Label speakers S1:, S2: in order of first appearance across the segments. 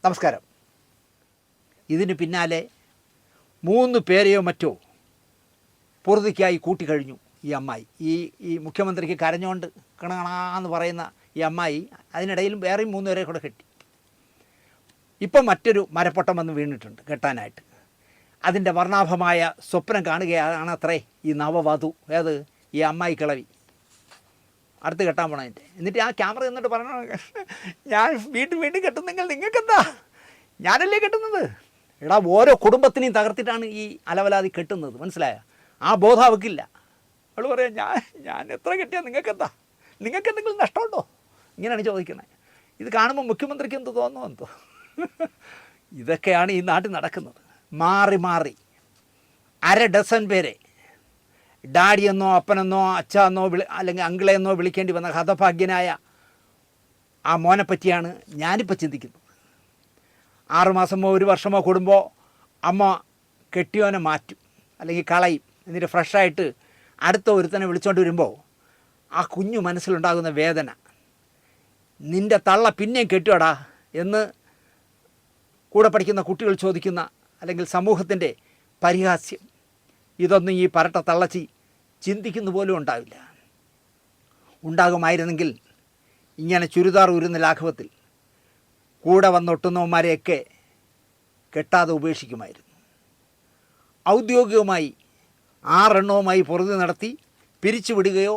S1: നമസ്കാരം. ഇതിന് പിന്നാലെ 3 പേരെയോ മറ്റോ പൊറുതിക്കായി കൂട്ടിക്കഴിഞ്ഞു ഈ അമ്മായി. ഈ മുഖ്യമന്ത്രിക്ക് കരഞ്ഞുകൊണ്ട് കണകണാന്ന് പറയുന്ന ഈ അമ്മായി അതിനിടയിലും വേറെയും 3 പേരെ കൂടെ കെട്ടി. ഇപ്പം മറ്റൊരു മരപ്പൊട്ടം വന്ന് വീണിട്ടുണ്ട് കെട്ടാനായിട്ട്. അതിൻ്റെ വർണ്ണാഭമായ സ്വപ്നം കാണുകയാണത്രേ ഈ നവവധു. ഏത് ഈ അമ്മായി കിളവി അടുത്ത് കെട്ടാൻ പോണതിൻ്റെ. എന്നിട്ട് ആ ക്യാമറ എന്നിട്ട് പറയണം, ഞാൻ വീണ്ടും കെട്ടുന്നെങ്കിൽ നിങ്ങൾക്കെന്താ, ഞാനല്ലേ കെട്ടുന്നത്. എടാ, ഓരോ കുടുംബത്തിനെയും തകർത്തിട്ടാണ് ഈ അലവലാതി കെട്ടുന്നത്, മനസ്സിലായ? ആ ബോധം അവൾക്കില്ല. അവൾ പറയാം, ഞാൻ എത്ര കെട്ടിയാൽ നിങ്ങൾക്കെന്താ, നിങ്ങൾക്ക് എന്തെങ്കിലും നഷ്ടമുണ്ടോ, ഇങ്ങനെയാണ് ചോദിക്കണേ. ഇത് കാണുമ്പോൾ മുഖ്യമന്ത്രിക്ക് എന്ത് തോന്നുന്നു എന്തോ. ഇതൊക്കെയാണ് ഈ നാട്ടിൽ നടക്കുന്നത്. മാറി മാറി 1/2 ഡസൻ പേരെ ഡാഡിയെന്നോ അപ്പനെന്നോ അച്ഛനെന്നോ അല്ലെങ്കിൽ അങ്കിളെന്നോ വിളിക്കേണ്ടി വന്ന ഹതഭാഗ്യനായ ആ മോനെ പറ്റിയാണ് ഞാനിപ്പോൾ ചിന്തിക്കുന്നത്. 6 മാസമോ 1 വർഷമോ കൂടുമ്പോൾ അമ്മ കെട്ടിയോനെ മാറ്റും അല്ലെങ്കിൽ കളയും. എന്നിട്ട് ഫ്രഷായിട്ട് അടുത്ത ഒരുത്തനെ വിളിച്ചുകൊണ്ട് വരുമ്പോൾ ആ കുഞ്ഞു മനസ്സിലുണ്ടാകുന്ന വേദന, നിൻ്റെ തള്ള പിന്നെയും കെട്ടിയോടാ എന്ന് കൂടെ പഠിക്കുന്ന കുട്ടികൾ ചോദിക്കുന്ന അല്ലെങ്കിൽ സമൂഹത്തിൻ്റെ പരിഹാസ്യം, ഇതൊന്നും ഈ പരട്ട തള്ളച്ചി ചിന്തിക്കുന്ന പോലും ഉണ്ടാവില്ല. ഉണ്ടാകുമായിരുന്നെങ്കിൽ ഇങ്ങനെ ചുരിദാർ ഉരുന്ന ലാഘവത്തിൽ കൂടെ വന്നൊട്ടുന്നവന്മാരെയൊക്കെ കെട്ടാതെ ഉപേക്ഷിക്കുമായിരുന്നു. ഔദ്യോഗികമായി 6 എണ്ണവുമായി പൊറുതി നടത്തി പിരിച്ചുവിടുകയോ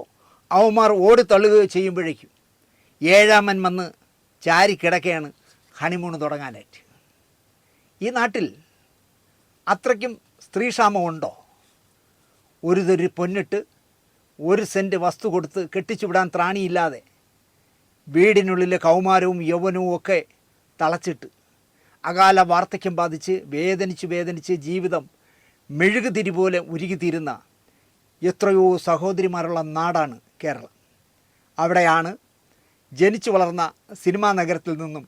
S1: അവന്മാർ ഓടിത്തള്ളുകയോ ചെയ്യുമ്പോഴേക്കും 7ാമൻ വന്ന് ചാരിക്കിടക്കെയാണ് ഹണിമൂണ് തുടങ്ങാനായിട്ട്. ഈ നാട്ടിൽ അത്രയ്ക്കും സ്ത്രീക്ഷാമമുണ്ടോ? ഒരു തരി പൊന്നിട്ട് 1 സെൻറ്റ് വസ്തു കൊടുത്ത് കെട്ടിച്ചുവിടാൻ ത്രാണിയില്ലാതെ വീടിനുള്ളിലെ കൗമാരവും യൗവനവും ഒക്കെ തളച്ചിട്ട് അകാല വാർദ്ധക്യം ബാധിച്ച് വേദനിച്ച് ജീവിതം മെഴുകുതിരി പോലെ ഉരുകിത്തീരുന്ന എത്രയോ സഹോദരിമാരുള്ള നാടാണ് കേരളം. അവിടെയാണ് ജനിച്ചു വളർന്ന സിനിമാ നഗരത്തിൽ നിന്നും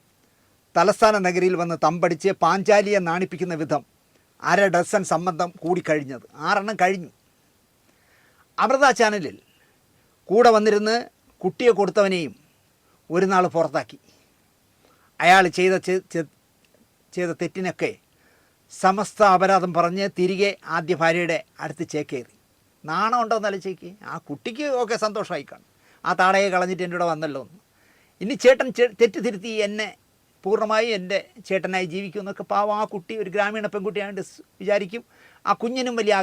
S1: തലസ്ഥാന നഗരിയിൽ വന്ന് തമ്പടിച്ച് പാഞ്ചാലിയെ നാണിപ്പിക്കുന്ന വിധം 1/2 ഡസൻ സംബന്ധം കൂടിക്കഴിഞ്ഞത്. 6 എണ്ണം കഴിഞ്ഞു. അമൃത ചാനലിൽ കൂടെ വന്നിരുന്ന് കുട്ടിയെ കൊടുത്തവനെയും ഒരു നാൾ പുറത്താക്കി. അയാൾ ചെയ്ത തെറ്റിനൊക്കെ സമസ്ത അപരാധം പറഞ്ഞ് തിരികെ ആദ്യ ഭാര്യയുടെ അടുത്ത് ചേക്കേറി. നാണം ഉണ്ടോ എന്നല്ല ചേക്ക്. ആ കുട്ടിക്ക് ഒക്കെ സന്തോഷമായി കാണും, ആ താടയെ കളഞ്ഞിട്ട് എൻ്റെ കൂടെ വന്നല്ലോ എന്ന്. ഇനി ചേട്ടൻ തെറ്റ് തിരുത്തി എന്നെ പൂർണ്ണമായും എൻ്റെ ചേട്ടനായി ജീവിക്കുമെന്നൊക്കെ പാവം ആ കുട്ടി ഒരു ഗ്രാമീണ പെൺകുട്ടിയായിട്ട് വിചാരിക്കും. ആ കുഞ്ഞിനും വലിയ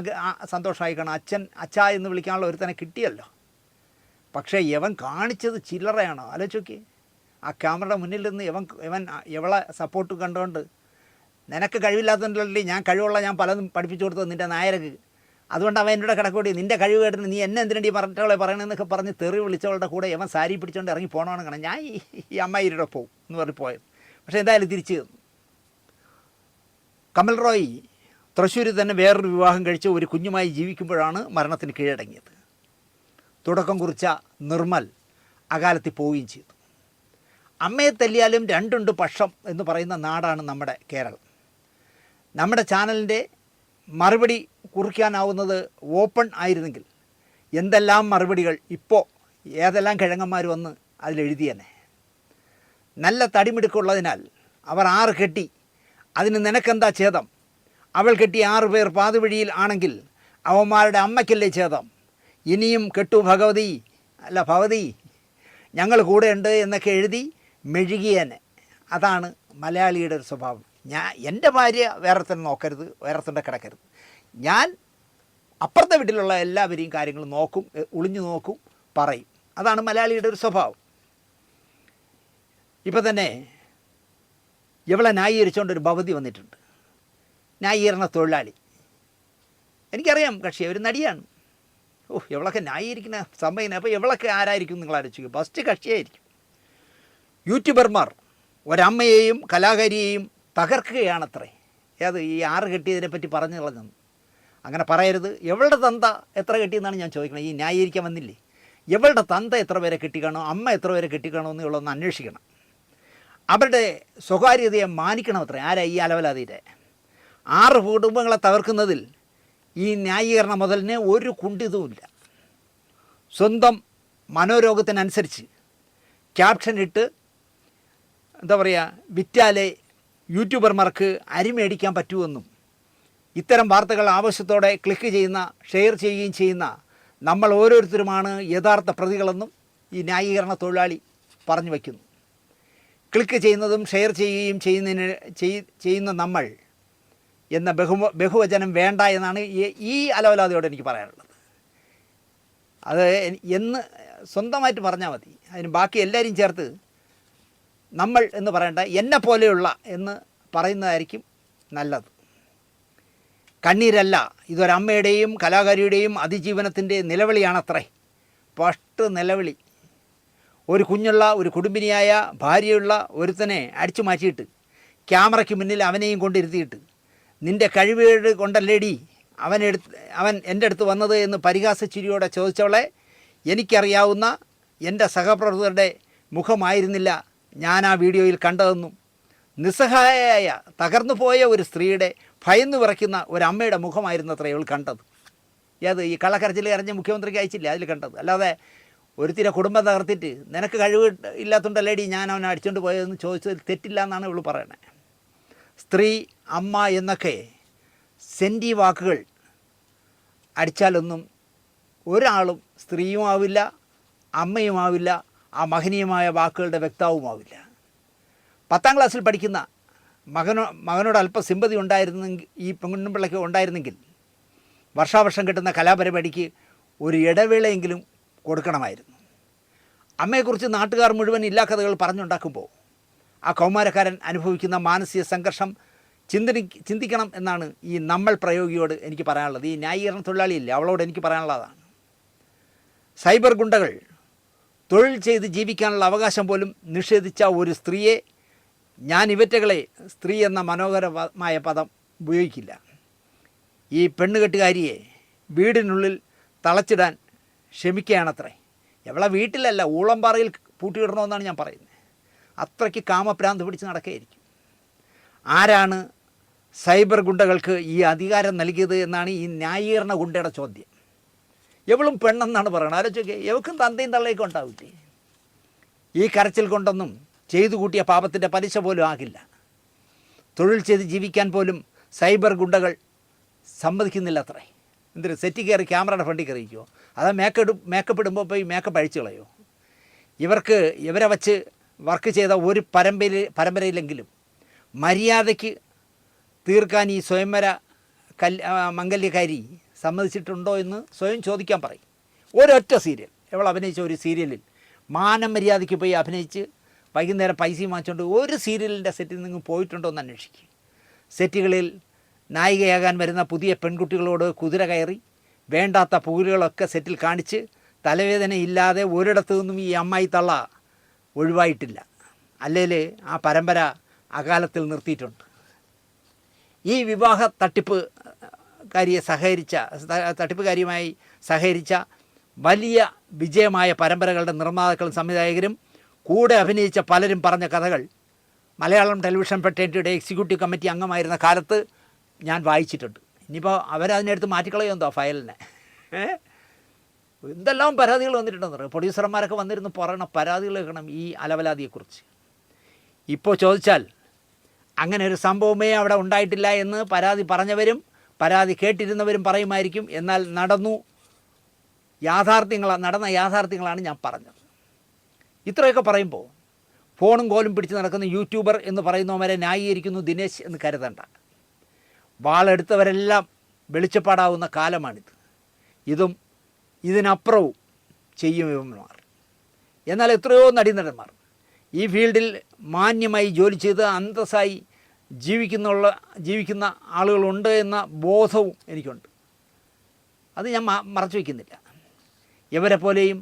S1: സന്തോഷമായി കാണാം. അച്ഛ എന്ന് വിളിക്കാനുള്ള ഒരുത്തനെ കിട്ടിയല്ലോ. പക്ഷേ യവൻ കാണിച്ചത് ചില്ലറയാണ്. ആലോചിച്ച്, ആ ക്യാമറയുടെ മുന്നിൽ നിന്ന് എവളെ സപ്പോർട്ട് കണ്ടുകൊണ്ട്, നിനക്ക് കഴിവില്ലാത്തതുകൊണ്ടല്ലേ ഞാൻ കഴിവുള്ള, ഞാൻ പലതും പഠിപ്പിച്ചു കൊടുത്തത് നിൻ്റെ നായരക്ക്, അതുകൊണ്ട് അവൻ എന്നോട് കിടക്കൂടി, നിൻ്റെ കഴിവ് കേട്ടിട്ട് നീ എന്നെ എന്തിനടി പറഞ്ഞിട്ടവളെ പറയണമെന്നൊക്കെ പറഞ്ഞ് തെറി വിളിച്ചവളുടെ കൂടെ യവൻ സാരി പിടിച്ചുകൊണ്ട് ഇറങ്ങി പോകണമെന്ന് കാണാം. ഞാൻ ഈ അമ്മായിയുടെ പോകും എന്ന് പറഞ്ഞ് പോയത്. പക്ഷേ എന്തായാലും തിരിച്ച് കമൽ റോയ് തൃശ്ശൂരിൽ തന്നെ വേറൊരു വിവാഹം കഴിച്ച് ഒരു കുഞ്ഞുമായി ജീവിക്കുമ്പോഴാണ് മരണത്തിന് കീഴടങ്ങിയത്. തുടക്കം കുറിച്ച നിർമ്മൽ അകാലത്തിൽ പോവുകയും ചെയ്തു. അമ്മയെ തല്ലിയാലും 2 പക്ഷം എന്ന് പറയുന്ന നാടാണ് നമ്മുടെ കേരളം. നമ്മുടെ ചാനലിൻ്റെ മറുപടി കുറിക്കാനാവുന്നത് ഓപ്പൺ ആയിരുന്നെങ്കിൽ എന്തെല്ലാം മറുപടികൾ ഇപ്പോൾ ഏതെല്ലാം കിഴങ്ങന്മാർ വന്ന് അതിലെഴുതിയെന്നെ. നല്ല തടിമിടുക്കുള്ളതിനാൽ അവർ 6 കെട്ടി, അതിന് നിനക്കെന്താ ഛേദം? അവൾ കെട്ടി 6 പേർ പാതുവഴിയിൽ ആണെങ്കിൽ അവന്മാരുടെ അമ്മയ്ക്കല്ലേ ഛേദം? ഇനിയും കെട്ടു ഭഗവതി, ഞങ്ങൾ കൂടെയുണ്ട് എന്നൊക്കെ എഴുതി മെഴുകിയേനെ. അതാണ് മലയാളിയുടെ ഒരു സ്വഭാവം. എൻ്റെ ഭാര്യ വേറെ തന്നെ നോക്കരുത്, വേറെ തന്നെ കിടക്കരുത്. ഞാൻ അപ്പുറത്തെ വീട്ടിലുള്ള എല്ലാവരെയും കാര്യങ്ങൾ നോക്കും, ഒളിഞ്ഞു നോക്കും, പറയും. അതാണ് മലയാളിയുടെ ഒരു സ്വഭാവം. ഇപ്പം തന്നെ ഇവളെ ന്യായീകരിച്ചുകൊണ്ടൊരു ഭവതി വന്നിട്ടുണ്ട്. ന്യായീകരണ തൊഴിലാളി. എനിക്കറിയാം, കക്ഷി ഒരു നടിയാണ്. ഇവളൊക്കെ ന്യായീകരിക്കുന്ന സമയം. അപ്പോൾ ഇവളൊക്കെ ആരായിരിക്കും നിങ്ങൾ ആലോചിക്കുക? ഫസ്റ്റ് കക്ഷിയായിരിക്കും. യൂട്യൂബർമാർ ഒരമ്മയെയും കലാകാരിയെയും തകർക്കുകയാണത്രേ. ഏത് ഈ 6 കെട്ടിയതിനെ പറ്റി പറഞ്ഞു കളഞ്ഞെന്ന് അങ്ങനെ പറയരുത്. എവളുടെ തന്ത എത്ര കെട്ടിയെന്നാണ് ഞാൻ ചോദിക്കുന്നത്. ഈ ന്യായീകരിക്കാൻ വന്നില്ലേ? എവളുടെ തന്ത എത്ര പേരെ കെട്ടിക്കാണോ, അമ്മ എത്ര പേരെ കെട്ടിക്കാണോ എന്നുള്ളതൊന്ന് അന്വേഷിക്കണം. അവരുടെ സ്വകാര്യതയെ മാനിക്കണം അത്രേ. ആരാ ഈ അലവലാതിയുടെ? 6 കുടുംബങ്ങളെ തകർക്കുന്നതിൽ ഈ ന്യായീകരണ മുതലിന് ഒരു കുണ്ഠിതവുമില്ല. സ്വന്തം മനോരോഗത്തിനനുസരിച്ച് ക്യാപ്ഷൻ ഇട്ട് എന്താ പറയുക, വിറ്റാലേ യൂട്യൂബർമാർക്ക് അരി മേടിക്കാൻ പറ്റുമെന്നും ഇത്തരം വാർത്തകൾ ആവശ്യത്തോടെ ക്ലിക്ക് ചെയ്യുന്ന ഷെയർ ചെയ്യുകയും ചെയ്യുന്ന നമ്മൾ ഓരോരുത്തരുമാണ് യഥാർത്ഥ പ്രതികളെന്നും ഈ ന്യായീകരണ തൊഴിലാളി പറഞ്ഞു വയ്ക്കുന്നു. ക്ലിക്ക് ചെയ്യുന്നതും ഷെയർ ചെയ്യുകയും ചെയ്യുന്ന നമ്മൾ എന്ന ബഹുവചനം വേണ്ട എന്നാണ് ഈ അലവലാതിയോട് എനിക്ക് പറയാനുള്ളത്. അത് എന്ന് സ്വന്തമായിട്ട് പറഞ്ഞാൽ മതി. അതിന് ബാക്കി എല്ലാവരും ചേർത്ത് നമ്മൾ എന്ന് പറയേണ്ട എന്നെ പോലെയുള്ള എന്ന് പറയുന്നതായിരിക്കും നല്ലത്. കണ്ണീരല്ല, ഇതൊരമ്മയുടെയും കലാകാരിയുടെയും അതിജീവനത്തിൻ്റെ നിലവിളിയാണത്രേ. ഫസ്റ്റ് നിലവിളി. ഒരു കുഞ്ഞുള്ള ഒരു കുടുംബിനിയായ ഭാര്യയുള്ള ഒരുത്തനെ അടിച്ചു മാറ്റിയിട്ട് ക്യാമറയ്ക്ക് മുന്നിൽ അവനെയും കൊണ്ടിരുത്തിയിട്ട് നിൻ്റെ കഴിവേട് കൊണ്ടല്ലേടി അവൻ എൻ്റെ അടുത്ത് വന്നത് എന്ന് പരിഹാസച്ചിരിയോടെ ചോദിച്ചവളെ എനിക്കറിയാവുന്ന എൻ്റെ സഹപ്രവർത്തകരുടെ മുഖമായിരുന്നില്ല ഞാൻ ആ വീഡിയോയിൽ കണ്ടതെന്നും നിസ്സഹായയായ തകർന്നു പോയ ഒരു സ്ത്രീയുടെ ഭയന്നു വിറയ്ക്കുന്ന ഒരമ്മയുടെ മുഖമായിരുന്നത്രേ ഇവൾ കണ്ടത്. ഏത് ഈ കള്ളക്കരച്ചിൽ കരഞ്ഞ് മുഖ്യമന്ത്രിക്ക് അയച്ചില്ല അതിൽ കണ്ടത്. അല്ലാതെ ഒരുത്തിരെ കുടുംബം തകർത്തിട്ട് നിനക്ക് കഴിവ് ഇല്ലാത്തതുകൊണ്ടല്ലേടി ഞാൻ അവനെ അടിച്ചുകൊണ്ട് പോയതെന്ന് ചോദിച്ചതിൽ തെറ്റില്ല എന്നാണ് ഇവൾ പറയണത്. സ്ത്രീ, അമ്മ എന്നൊക്കെ സെൻറ്റി വാക്കുകൾ അടിച്ചാലൊന്നും ഒരാളും സ്ത്രീയുമാവില്ല, അമ്മയുമാവില്ല, ആ മഹനീയമായ വാക്കുകളുടെ വ്യക്താവുമാവില്ല. 10ാം ക്ലാസ്സിൽ പഠിക്കുന്ന മകനോട് അല്പം സിമ്പതി ഉണ്ടായിരുന്നെങ്കിൽ, ഈ പെൺപിള്ളയ്ക്ക് ഉണ്ടായിരുന്നെങ്കിൽ വർഷാവർഷം കിട്ടുന്ന കലാപരിപാടിക്ക് ഒരു ഇടവേളയെങ്കിലും കൊടുക്കണമായിരുന്നു. അമ്മയെക്കുറിച്ച് നാട്ടുകാർ മുഴുവൻ ഇല്ലാ കഥകൾ പറഞ്ഞുണ്ടാക്കുമ്പോൾ ആ കൗമാരക്കാരൻ അനുഭവിക്കുന്ന മാനസിക സംഘർഷം ചിന്തിക്കണം എന്നാണ് ഈ നമ്മൾ പ്രയോഗിയോട് എനിക്ക് പറയാനുള്ളത്. ഈ ന്യായീകരണ തൊഴിലാളിയില്ലേ, അവളോട് എനിക്ക് പറയാനുള്ളതാണ്. സൈബർ ഗുണ്ടകൾ തൊഴിൽ ചെയ്ത് ജീവിക്കാനുള്ള അവകാശം പോലും നിഷേധിച്ച ഒരു സ്ത്രീയെ ഞാൻ ഇവറ്റകളെ സ്ത്രീ എന്ന മനോഹരമായ പദം ഉപയോഗിക്കില്ല. ഈ പെണ്ണുകെട്ടുകാരിയെ വീടിനുള്ളിൽ തളച്ചിടാൻ ക്ഷമിക്കുകയാണത്രേ. എവളെ വീട്ടിലല്ല, ഊളംപാറയിൽ പൂട്ടിയിടണമെന്നാണ് ഞാൻ പറയുന്നത്. അത്രയ്ക്ക് കാമഭ്രാന്ത് പിടിച്ച് നടക്കുകയായിരിക്കും. ആരാണ് സൈബർ ഗുണ്ടകൾക്ക് ഈ അധികാരം നൽകിയത് എന്നാണ് ഈ ന്യായീകരണ ഗുണ്ടയുടെ ചോദ്യം. എവളും പെണ്ണെന്നാണ് പറയുന്നത്. ആലോചിക്കുക, എവക്കും തന്തയും തള്ളയൊക്കെ ഉണ്ടാവില്ലേ? ഈ കരച്ചിൽ കൊണ്ടൊന്നും ചെയ്തു കൂട്ടിയ പാപത്തിൻ്റെ പലിശ പോലും ആകില്ല. തൊഴിൽ ചെയ്ത് ജീവിക്കാൻ പോലും സൈബർ ഗുണ്ടകൾ സമ്മതിക്കുന്നില്ല അത്രേ. എന്തൊരു സെറ്റ് കയറി ക്യാമറയുടെ ഫ്രണ്ടിൽ കയറിയിരിക്കുമോ? അതാ മേക്കപ്പ് ഇടുമ്പോൾ പോയി മേക്കപ്പ് അഴിച്ചു കളയോ? ഇവരെ വച്ച് വർക്ക് ചെയ്ത ഒരു പരമ്പരയിലെങ്കിലും മര്യാദയ്ക്ക് തീർക്കാൻ ഈ സ്വയംവര മംഗല്യക്കാരി സമ്മതിച്ചിട്ടുണ്ടോ എന്ന് സ്വയം ചോദിക്കാൻ പറയും. ഒരൊറ്റ സീരിയൽ, ഇവൾ അഭിനയിച്ച ഒരു സീരിയലിൽ മാനം മര്യാദയ്ക്ക് പോയി അഭിനയിച്ച് വൈകുന്നേരം പൈസയും വാങ്ങിച്ചുകൊണ്ട് ഒരു സീരിയലിൻ്റെ സെറ്റിൽ നിന്ന് പോയിട്ടുണ്ടോ എന്ന് അന്വേഷിക്കും. സെറ്റുകളിൽ നായികയാകാൻ വരുന്ന പുതിയ പെൺകുട്ടികളോട് കുതിര കയറി വേണ്ടാത്ത പുകലുകളൊക്കെ സെറ്റിൽ കാണിച്ച് തലവേദന ഇല്ലാതെ ഒരിടത്തു നിന്നും ഈ അമ്മായി തള്ള ഒഴിവായിട്ടില്ല. അല്ലെങ്കിൽ ആ പരമ്പര അകാലത്തിൽ നിർത്തിയിട്ടുണ്ട്. ഈ വിവാഹ തട്ടിപ്പുകാരിയുമായി സഹകരിച്ച വലിയ വിജയമായ പരമ്പരകളുടെ നിർമ്മാതാക്കളും സംവിധായകരും കൂടെ അഭിനയിച്ച പലരും പറഞ്ഞ കഥകൾ മലയാളം ടെലിവിഷൻ ഫെഡറേറ്ററിയുടെ എക്സിക്യൂട്ടീവ് കമ്മിറ്റി അംഗമായിരുന്ന കാലത്ത് ഞാൻ വായിച്ചിട്ടുണ്ട്. ഇനിയിപ്പോൾ അവരതിനടുത്ത് മാറ്റിക്കളയുമെന്തോ ഫയലിനെ. എന്തെല്ലാം പരാതികൾ വന്നിട്ടുണ്ടെന്ന് പറയും. പ്രൊഡ്യൂസർമാരൊക്കെ വന്നിരുന്ന് പറയണം പരാതികൾ കേൾക്കണം ഈ അലവലാതിയെക്കുറിച്ച്. ഇപ്പോൾ ചോദിച്ചാൽ അങ്ങനെ ഒരു സംഭവമേ അവിടെ ഉണ്ടായിട്ടില്ല എന്ന് പരാതി പറഞ്ഞവരും പരാതി കേട്ടിരുന്നവരും പറയുമായിരിക്കും. എന്നാൽ നടന്ന യാഥാർത്ഥ്യങ്ങളാണ് ഞാൻ പറഞ്ഞത്. ഇത്രയൊക്കെ പറയുമ്പോൾ ഫോണും കോലും പിടിച്ച് നടക്കുന്ന യൂട്യൂബർ എന്ന് പറയുന്നവരെ ന്യായീകരിക്കുന്നു ദിനേശ് എന്ന് കരുതണ്ട. വാളെടുത്തവരെല്ലാം വെളിച്ചപ്പാടാവുന്ന കാലമാണിത്. ഇതിനപ്പുറവും ചെയ്യും ഇവന്മാർ. എന്നാൽ എത്രയോ നടീനടന്മാർ ഈ ഫീൽഡിൽ മാന്യമായി ജോലി ചെയ്ത് അന്തസ്സായി ജീവിക്കുന്ന ആളുകളുണ്ട് എന്ന ബോധവും എനിക്കുണ്ട്. അത് ഞാൻ മറച്ചു വയ്ക്കുന്നില്ല. ഇവരെ പോലെയും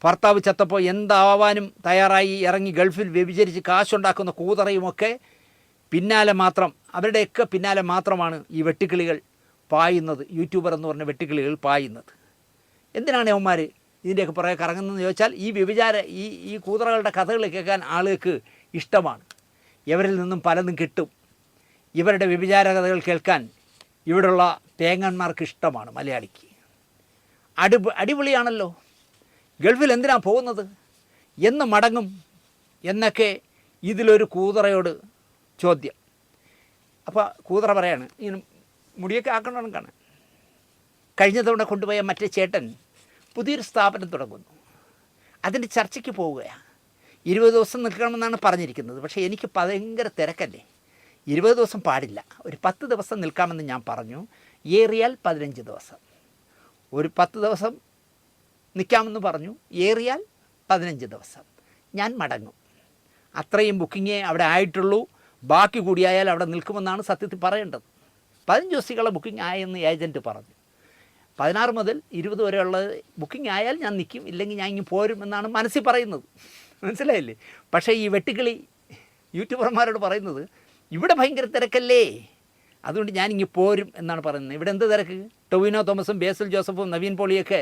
S1: ഭർത്താവ് ചത്തപ്പോൾ എന്താവാനും തയ്യാറായി ഇറങ്ങി ഗൾഫിൽ വ്യഭിചരിച്ച് കാശുണ്ടാക്കുന്ന കൂതറയുമൊക്കെ അവരുടെയൊക്കെ പിന്നാലെ മാത്രമാണ് ഈ വെട്ടുക്കിളികൾ പായുന്നത്. യൂട്യൂബർ എന്ന് പറഞ്ഞ വെട്ടുക്കിളികൾ പായുന്നത്. എന്തിനാണ് അവന്മാർ ഇതിൻ്റെയൊക്കെ പുറകെ കറങ്ങുന്നതെന്ന് ചോദിച്ചാൽ ഈ കൂതറകളുടെ കഥകൾ കേൾക്കാൻ ആളുകൾക്ക് ഇഷ്ടമാണ്. ഇവരിൽ നിന്നും പലതും കിട്ടും. ഇവരുടെ വ്യഭിചാര കഥകൾ കേൾക്കാൻ ഇവിടെയുള്ള തേങ്ങന്മാർക്ക് ഇഷ്ടമാണ്. മലയാളിക്ക് അടിപൊളിയാണല്ലോ. ഗൾഫിൽ എന്തിനാണ് പോകുന്നത്, എന്ന് മടങ്ങും എന്നൊക്കെ ഇതിലൊരു കൂതറയോട് ചോദ്യം. അപ്പോൾ കൂതറ പറയാണ് ഇങ്ങനെ മുടിയൊക്കെ ആക്കണമെന്ന് കാണാൻ. കഴിഞ്ഞ തവണ കൊണ്ടുപോയ മറ്റേ ചേട്ടൻ പുതിയൊരു സ്ഥാപനം തുടങ്ങുന്നു, അതിൻ്റെ ചർച്ചയ്ക്ക് പോവുകയാണ്. 20 ദിവസം നിൽക്കണമെന്നാണ് പറഞ്ഞിരിക്കുന്നത്. പക്ഷേ എനിക്ക് ഭയങ്കര തിരക്കല്ലേ, 20 ദിവസം പാടില്ല, ഒരു 10 ദിവസം നിൽക്കാമെന്ന് ഞാൻ പറഞ്ഞു. ഏറിയാൽ 15 ദിവസം, ഒരു 10 ദിവസം നിൽക്കാമെന്ന് പറഞ്ഞു, ഏറിയാൽ 15 ദിവസം ഞാൻ മടങ്ങും. അത്രയും ബുക്കിങ്ങേ അവിടെ ആയിട്ടുള്ളൂ, ബാക്കി കൂടിയായാൽ അവിടെ നിൽക്കുമെന്നാണ് സത്യത്തിൽ പറയേണ്ടത്. 15 ദിവസത്തേക്കുള്ള ബുക്കിംഗ് ആയെന്ന് ഏജൻറ്റ് പറഞ്ഞു. 16 മുതൽ 20 വരെയുള്ള ബുക്കിംഗ് ആയാൽ ഞാൻ നിൽക്കും, ഇല്ലെങ്കിൽ ഞാൻ ഇങ്ങ് പോരും എന്നാണ് മനസ്സിൽ പറയുന്നത്. മനസ്സിലായില്ലേ? പക്ഷേ ഈ വെട്ടുക്കിളി യൂട്യൂബർമാരോട് പറയുന്നത് ഇവിടെ ഭയങ്കര തിരക്കല്ലേ, അതുകൊണ്ട് ഞാനിങ്ങ് പോരും എന്നാണ് പറയുന്നത്. ഇവിടെ എന്ത് തിരക്ക്? ടൊവിനോ തോമസും ബേസിൽ ജോസഫും നവീൻ പോളിയൊക്കെ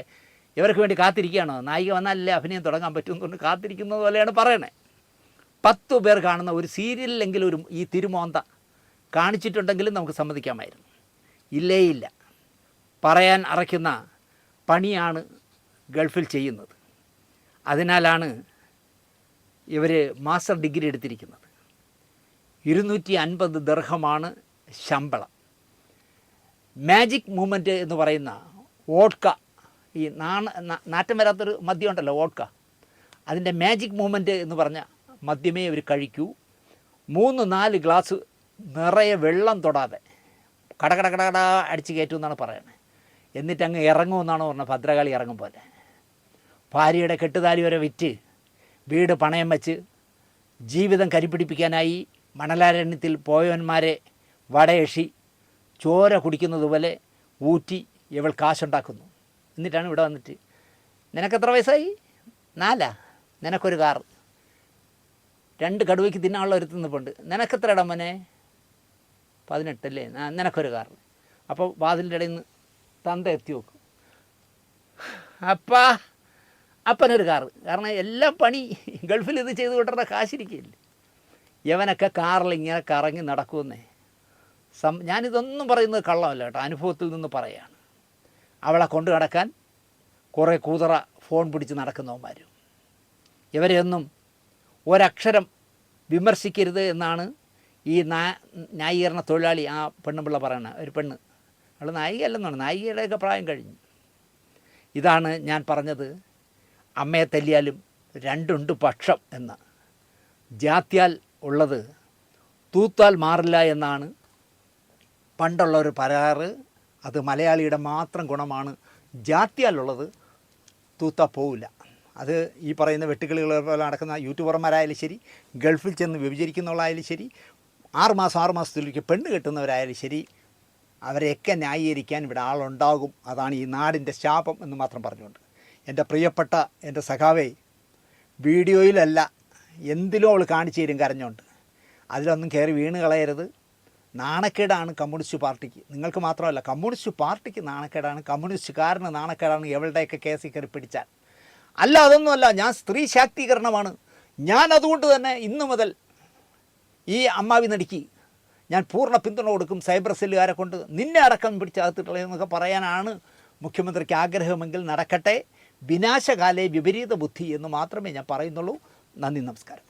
S1: ഇവർക്ക് വേണ്ടി കാത്തിരിക്കുകയാണോ? നായിക വന്നാലല്ലേ അഭിനയം തുടങ്ങാൻ പറ്റുമെന്നുകൊണ്ട് കാത്തിരിക്കുന്നത് പോലെയാണ് പറയണേ. 10 പേർ കാണുന്ന ഒരു സീരിയലിലെങ്കിലും ഒരു ഈ തിരുമോന്ത കാണിച്ചിട്ടുണ്ടെങ്കിലും നമുക്ക് സമ്മതിക്കാമായിരുന്നു. ഇല്ലേ ഇല്ല, പറയാൻ അറയ്ക്കുന്ന പണിയാണ് ഗൾഫിൽ ചെയ്യുന്നത്. അതിനാലാണ് ഇവർ മാസ്റ്റർ ഡിഗ്രി എടുത്തിരിക്കുന്നത്. 250 ദിർഹമാണ് ശമ്പളം. മാജിക് മൂമെൻറ്റ് എന്ന് പറയുന്ന വോഡ്ക, ഈ നാറ്റം വരാത്തൊരു മദ്യം ഉണ്ടല്ലോ വോഡ്ക, അതിൻ്റെ മാജിക് മൂമെൻറ്റ് എന്ന് പറഞ്ഞ മദ്യമേ അവർ കഴിക്കൂ. 3-4 ഗ്ലാസ് നിറയെ വെള്ളം തൊടാതെ കട അടിച്ച് കയറ്റുമെന്നാണ് പറയുന്നത്. എന്നിട്ട് അങ്ങ് ഇറങ്ങുമെന്നാണ് പറഞ്ഞത്, ഭദ്രകാളി ഇറങ്ങും പോലെ. ഭാര്യയുടെ കെട്ടുതാലി വരെ വിറ്റ് വീട് പണയം വെച്ച് ജീവിതം കരിപ്പിടിപ്പിക്കാനായി മണലാരണ്യത്തിൽ പോയവന്മാരെ വടയക്ഷി ചോര കുടിക്കുന്നത് പോലെ ഊറ്റി ഇവൾ കാശുണ്ടാക്കുന്നു. എന്നിട്ടാണ് ഇവിടെ വന്നിട്ട് നിനക്കെത്ര വയസ്സായി? 4. നിനക്കൊരു കാർ, 2 കടുവയ്ക്ക് തിന്നാനുള്ള ഒരു തിന്നിപ്പുണ്ട്. നിനക്കെത്ര ഇടം മോനെ? 18 അല്ലേ? നിനക്കൊരു കാർ. അപ്പോൾ വാതിലിൻ്റെ ഇടയിൽ നിന്ന് തന്ത എത്തി നോക്കും, അപ്പനൊരു കാറ്. കാരണം എല്ലാം പണി ഗൾഫിൽ ഇത് ചെയ്ത് കൊണ്ടിരുന്ന കാശിരിക്കില്ലേ. യവനൊക്കെ കാറിൽ ഇങ്ങനെ കറങ്ങി നടക്കുമെന്നേ. ഞാനിതൊന്നും പറയുന്നത് കള്ളമല്ല കേട്ടോ, അനുഭവത്തിൽ നിന്ന് പറയുകയാണ്. അവളെ കൊണ്ടു നടക്കാൻ കുറേ കൂതറ ഫോൺ പിടിച്ച് നടക്കുന്നവന്മാരും. ഇവരെയൊന്നും ഒരക്ഷരം വിമർശിക്കരുത് എന്നാണ് ഈ ന്യായീകരണ തൊഴിലാളി ആ പെണ്ണുപിള്ള പറയണ ഒരു പെണ്ണ്. അവൾ നായികയല്ലെന്നാണ്, നായികയുടെയൊക്കെ പ്രായം കഴിഞ്ഞു. ഇതാണ് ഞാൻ പറഞ്ഞത്, അമ്മയെ തല്ലിയാലും രണ്ടുണ്ട് പക്ഷം എന്ന്. ജാത്യാൽ ഉള്ളത് തൂത്താൽ മാറില്ല എന്നാണ് പണ്ടുള്ളവർ പറയാറ്. അത് മലയാളിയുടെ മാത്രം ഗുണമാണ്. ജാത്യാലുള്ളത് തൂത്താൽ പോവില്ല. അത് ഈ പറയുന്ന വെട്ടുകിളികൾ പോലെ നടക്കുന്ന യൂട്യൂബർമാരായാലും ശരി, ഗൾഫിൽ ചെന്ന് വ്യഭിചരിക്കുന്നവരായാലും ശരി, 6 മാസത്തിലേക്ക് പെണ്ണ് കെട്ടുന്നവരായാലും ശരി, അവരെയൊക്കെ ന്യായീകരിക്കാൻ ഇവിടെ ആളുണ്ടാകും. അതാണ് ഈ നാടിൻ്റെ ശാപം എന്ന് മാത്രം പറഞ്ഞുകൊണ്ട്, എൻ്റെ പ്രിയപ്പെട്ട എൻ്റെ സഖാവേ, വീഡിയോയിലല്ല എന്തിലും അവൾ കാണിച്ചു തരും കരഞ്ഞുകൊണ്ട്. അതിലൊന്നും കയറി വീണ് കളയരുത്. നാണക്കേടാണ് കമ്മ്യൂണിസ്റ്റ് പാർട്ടിക്ക്. നിങ്ങൾക്ക് മാത്രമല്ല, കമ്മ്യൂണിസ്റ്റ് പാർട്ടിക്ക് നാണക്കേടാണ്, കമ്മ്യൂണിസ്റ്റുകാരന് നാണക്കേടാണ് എവളുടെയൊക്കെ കേസിൽ കയറി പിടിച്ചാൽ. അല്ല, അതൊന്നുമല്ല, ഞാൻ സ്ത്രീ ശാക്തീകരണമാണ്. ഞാൻ അതുകൊണ്ട് തന്നെ ഇന്നു മുതൽ ഈ അമ്മാവി നടിക്ക് ഞാൻ പൂർണ്ണ പിന്തുണ കൊടുക്കും. സൈബർ സെല്ലുകാരെ കൊണ്ട് നിന്നെ അടക്കം പിടിച്ചകത്തിട്ടുള്ളതെന്നൊക്കെ പറയാനാണ് മുഖ്യമന്ത്രിക്ക് ആഗ്രഹമെങ്കിൽ നടക്കട്ടെ. വിനാശകാലേ വിപരീത ബുദ്ധി എന്ന് മാത്രമേ ഞാൻ പറയുന്നുള്ളൂ. നന്ദി, നമസ്കാരം.